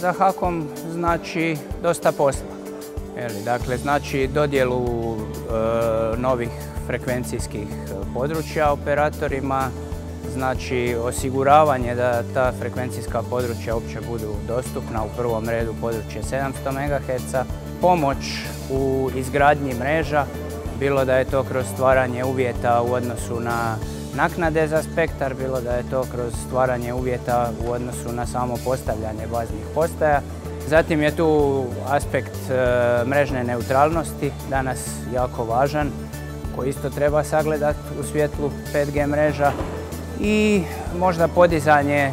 za HAKOM znači dosta posla. Dakle, znači dodjelu novih frekvencijskih područja operatorima, znači osiguravanje da ta frekvencijska područja uopće budu dostupna, u prvom redu područje 700 MHz, pomoć u izgradnji mreža, bilo da je to kroz stvaranje uvjeta u odnosu na naknade za spektar, bilo da je to kroz stvaranje uvjeta u odnosu na samo postavljanje baznih postaja. Zatim je tu aspekt mrežne neutralnosti, danas jako važan, koji isto treba sagledati u svjetlu 5G mreža, i možda podizanje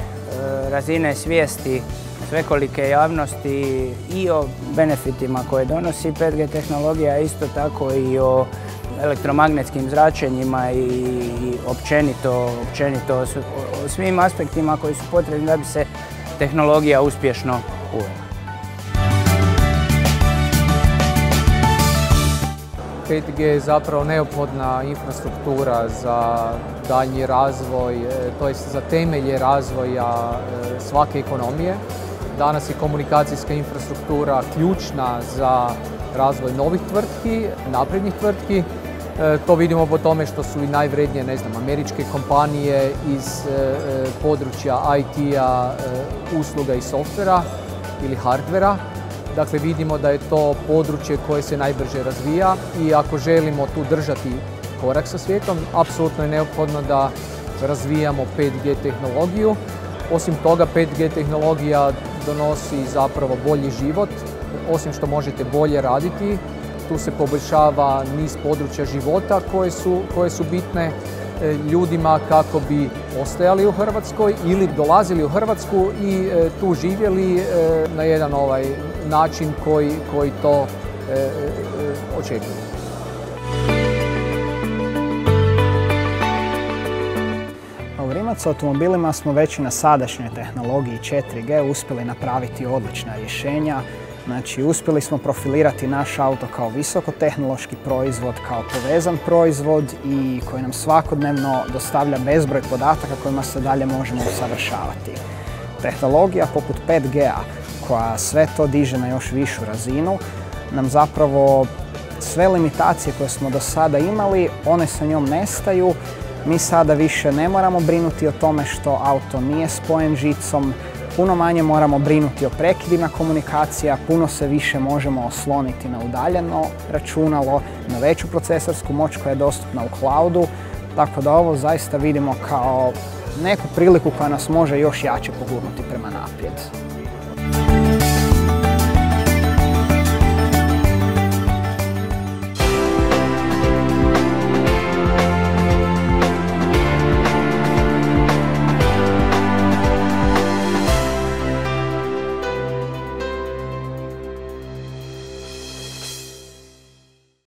razine svijesti svekolike javnosti i o benefitima koje donosi 5G tehnologija, isto tako i o elektromagnetskim zračenjima i općenito o svim aspektima koji su potrebni da bi se tehnologija uspješno uvela. 5G je zapravo neophodna infrastruktura za daljnji razvoj, to jest za temelje razvoja svake ekonomije. Danas je komunikacijska infrastruktura ključna za razvoj novih tvrtki, naprednih tvrtki. To vidimo po tome što su i najvrednije, američke kompanije iz područja IT-a, usluga i softvera ili hardvera. Dakle, vidimo da je to područje koje se najbrže razvija i ako želimo tu držati korak sa svijetom, apsolutno je neophodno da razvijamo 5G tehnologiju. Osim toga, 5G tehnologija donosi zapravo bolji život. Osim što možete bolje raditi, tu se poboljšava niz područja života koje su bitne ljudima kako bi ostajali u Hrvatskoj ili dolazili u Hrvatsku i tu živjeli na jedan način koji to očekuje. U Rimac automobilima smo već i na sadašnjoj tehnologiji 4G uspjeli napraviti odlična rješenja. Znači, uspjeli smo profilirati naš auto kao visokotehnološki proizvod, kao povezan proizvod i koji nam svakodnevno dostavlja bezbroj podataka kojima se dalje možemo usavršavati. Tehnologija poput 5G-a, koja sve to diže na još višu razinu, nam zapravo sve limitacije koje smo do sada imali, one sa njom nestaju. Mi sada više ne moramo brinuti o tome što auto nije spojen žicom, puno manje moramo brinuti o prekidima komunikacija, puno se više možemo osloniti na udaljeno računalo, na veću procesorsku moć koja je dostupna u cloudu, tako da ovo zaista vidimo kao neku priliku koja nas može još jače pogurnuti prema naprijed.